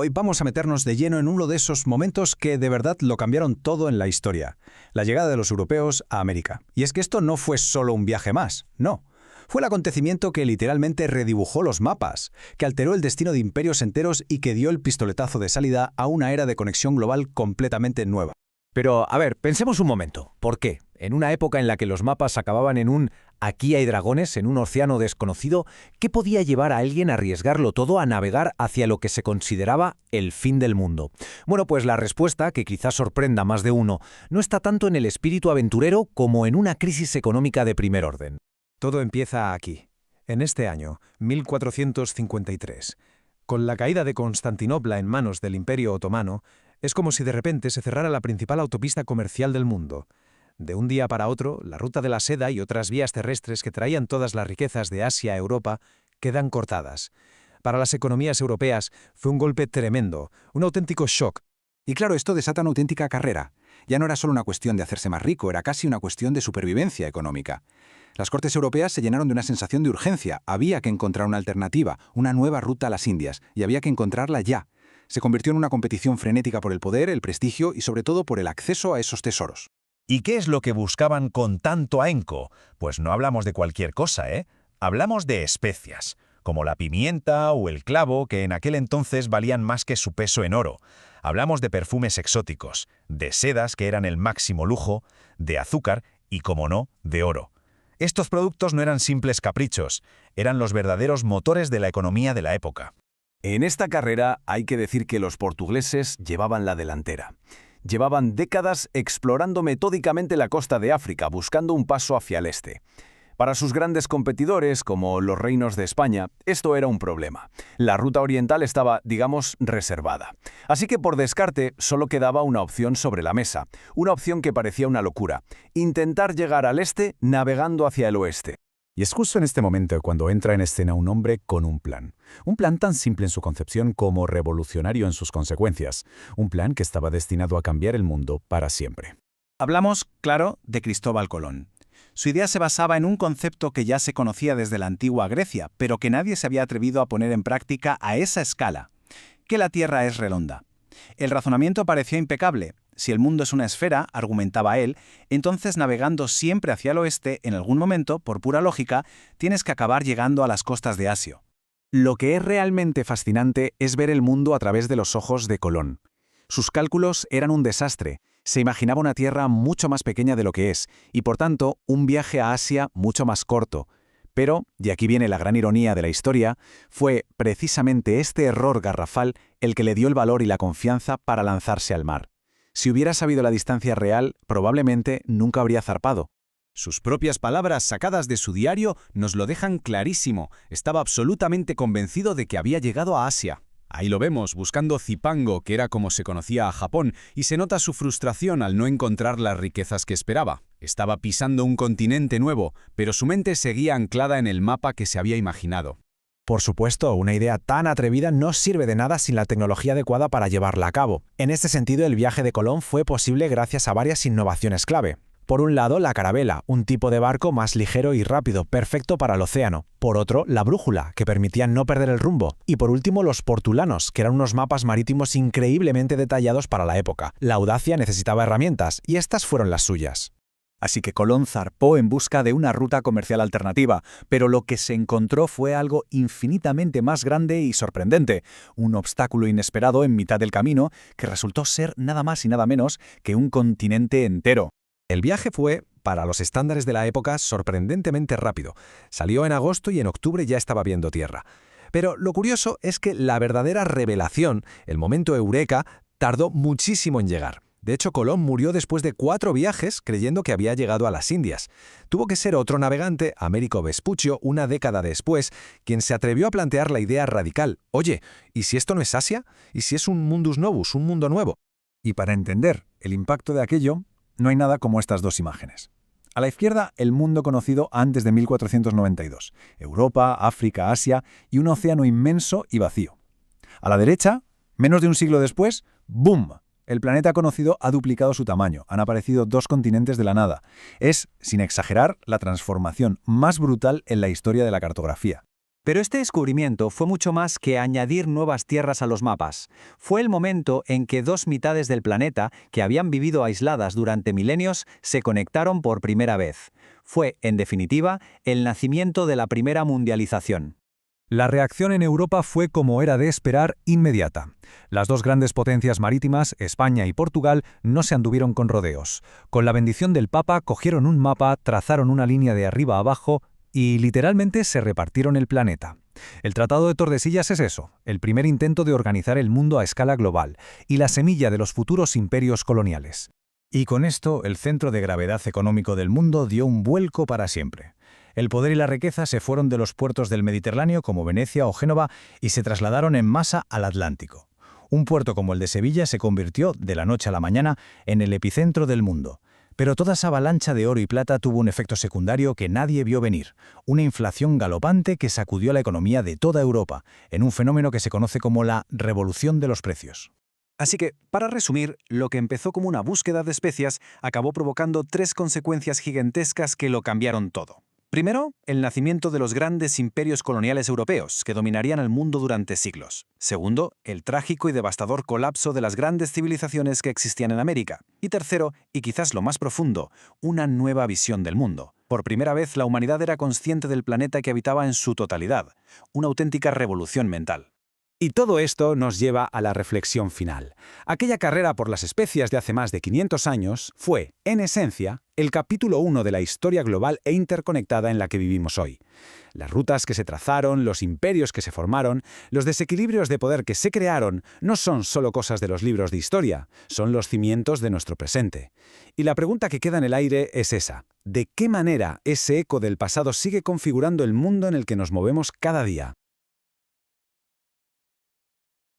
Hoy vamos a meternos de lleno en uno de esos momentos que de verdad lo cambiaron todo en la historia, la llegada de los europeos a América. Y es que esto no fue solo un viaje más, no. Fue el acontecimiento que literalmente redibujó los mapas, que alteró el destino de imperios enteros y que dio el pistoletazo de salida a una era de conexión global completamente nueva. Pero, a ver, pensemos un momento. ¿Por qué? En una época en la que los mapas acababan en un «aquí hay dragones» en un océano desconocido, ¿qué podía llevar a alguien a arriesgarlo todo a navegar hacia lo que se consideraba el fin del mundo? Bueno, pues la respuesta, que quizás sorprenda a más de uno, no está tanto en el espíritu aventurero como en una crisis económica de primer orden. Todo empieza aquí, en este año, 1453. Con la caída de Constantinopla en manos del Imperio Otomano, es como si de repente se cerrara la principal autopista comercial del mundo. De un día para otro, la ruta de la seda y otras vías terrestres que traían todas las riquezas de Asia a Europa quedan cortadas. Para las economías europeas fue un golpe tremendo, un auténtico shock. Y claro, esto desata una auténtica carrera. Ya no era solo una cuestión de hacerse más rico, era casi una cuestión de supervivencia económica. Las cortes europeas se llenaron de una sensación de urgencia. Había que encontrar una alternativa, una nueva ruta a las Indias, y había que encontrarla ya. Se convirtió en una competición frenética por el poder, el prestigio y sobre todo por el acceso a esos tesoros. ¿Y qué es lo que buscaban con tanto ahínco? Pues no hablamos de cualquier cosa, ¿eh? Hablamos de especias, como la pimienta o el clavo, que en aquel entonces valían más que su peso en oro. Hablamos de perfumes exóticos, de sedas que eran el máximo lujo, de azúcar y, como no, de oro. Estos productos no eran simples caprichos, eran los verdaderos motores de la economía de la época. En esta carrera hay que decir que los portugueses llevaban la delantera. Llevaban décadas explorando metódicamente la costa de África, buscando un paso hacia el este. Para sus grandes competidores, como los reinos de España, esto era un problema. La ruta oriental estaba, digamos, reservada. Así que por descarte solo quedaba una opción sobre la mesa, una opción que parecía una locura: intentar llegar al este navegando hacia el oeste. Y es justo en este momento cuando entra en escena un hombre con un plan. Un plan tan simple en su concepción como revolucionario en sus consecuencias. Un plan que estaba destinado a cambiar el mundo para siempre. Hablamos, claro, de Cristóbal Colón. Su idea se basaba en un concepto que ya se conocía desde la antigua Grecia, pero que nadie se había atrevido a poner en práctica a esa escala: que la Tierra es redonda. El razonamiento parecía impecable. Si el mundo es una esfera, argumentaba él, entonces navegando siempre hacia el oeste, en algún momento, por pura lógica, tienes que acabar llegando a las costas de Asia. Lo que es realmente fascinante es ver el mundo a través de los ojos de Colón. Sus cálculos eran un desastre. Se imaginaba una Tierra mucho más pequeña de lo que es, y por tanto, un viaje a Asia mucho más corto. Pero, y aquí viene la gran ironía de la historia, fue precisamente este error garrafal el que le dio el valor y la confianza para lanzarse al mar. Si hubiera sabido la distancia real, probablemente nunca habría zarpado. Sus propias palabras sacadas de su diario nos lo dejan clarísimo. Estaba absolutamente convencido de que había llegado a Asia. Ahí lo vemos, buscando Zipango, que era como se conocía a Japón, y se nota su frustración al no encontrar las riquezas que esperaba. Estaba pisando un continente nuevo, pero su mente seguía anclada en el mapa que se había imaginado. Por supuesto, una idea tan atrevida no sirve de nada sin la tecnología adecuada para llevarla a cabo. En este sentido, el viaje de Colón fue posible gracias a varias innovaciones clave. Por un lado, la carabela, un tipo de barco más ligero y rápido, perfecto para el océano. Por otro, la brújula, que permitía no perder el rumbo. Y por último, los portulanos, que eran unos mapas marítimos increíblemente detallados para la época. La audacia necesitaba herramientas, y estas fueron las suyas. Así que Colón zarpó en busca de una ruta comercial alternativa, pero lo que se encontró fue algo infinitamente más grande y sorprendente, un obstáculo inesperado en mitad del camino que resultó ser nada más y nada menos que un continente entero. El viaje fue, para los estándares de la época, sorprendentemente rápido. Salió en agosto y en octubre ya estaba viendo tierra. Pero lo curioso es que la verdadera revelación, el momento eureka, tardó muchísimo en llegar. De hecho, Colón murió después de 4 viajes creyendo que había llegado a las Indias. Tuvo que ser otro navegante, Américo Vespuccio, una década después, quien se atrevió a plantear la idea radical: oye, ¿y si esto no es Asia? ¿Y si es un mundus novus, un mundo nuevo? Y para entender el impacto de aquello, no hay nada como estas dos imágenes. A la izquierda, el mundo conocido antes de 1492. Europa, África, Asia y un océano inmenso y vacío. A la derecha, menos de un siglo después, ¡boom! El planeta conocido ha duplicado su tamaño, han aparecido 2 continentes de la nada. Es, sin exagerar, la transformación más brutal en la historia de la cartografía. Pero este descubrimiento fue mucho más que añadir nuevas tierras a los mapas. Fue el momento en que dos mitades del planeta, que habían vivido aisladas durante milenios, se conectaron por primera vez. Fue, en definitiva, el nacimiento de la primera mundialización. La reacción en Europa fue, como era de esperar, inmediata. Las dos grandes potencias marítimas, España y Portugal, no se anduvieron con rodeos. Con la bendición del Papa, cogieron un mapa, trazaron una línea de arriba a abajo y literalmente se repartieron el planeta. El Tratado de Tordesillas es eso, el primer intento de organizar el mundo a escala global y la semilla de los futuros imperios coloniales. Y con esto, el centro de gravedad económico del mundo dio un vuelco para siempre. El poder y la riqueza se fueron de los puertos del Mediterráneo como Venecia o Génova y se trasladaron en masa al Atlántico. Un puerto como el de Sevilla se convirtió, de la noche a la mañana, en el epicentro del mundo. Pero toda esa avalancha de oro y plata tuvo un efecto secundario que nadie vio venir, una inflación galopante que sacudió la economía de toda Europa, en un fenómeno que se conoce como la revolución de los precios. Así que, para resumir, lo que empezó como una búsqueda de especias acabó provocando tres consecuencias gigantescas que lo cambiaron todo. Primero, el nacimiento de los grandes imperios coloniales europeos, que dominarían el mundo durante siglos. Segundo, el trágico y devastador colapso de las grandes civilizaciones que existían en América. Y tercero, y quizás lo más profundo, una nueva visión del mundo. Por primera vez, la humanidad era consciente del planeta que habitaba en su totalidad. Una auténtica revolución mental. Y todo esto nos lleva a la reflexión final. Aquella carrera por las especias de hace más de 500 años fue, en esencia, el capítulo 1 de la historia global e interconectada en la que vivimos hoy. Las rutas que se trazaron, los imperios que se formaron, los desequilibrios de poder que se crearon, no son solo cosas de los libros de historia, son los cimientos de nuestro presente. Y la pregunta que queda en el aire es esa: ¿de qué manera ese eco del pasado sigue configurando el mundo en el que nos movemos cada día?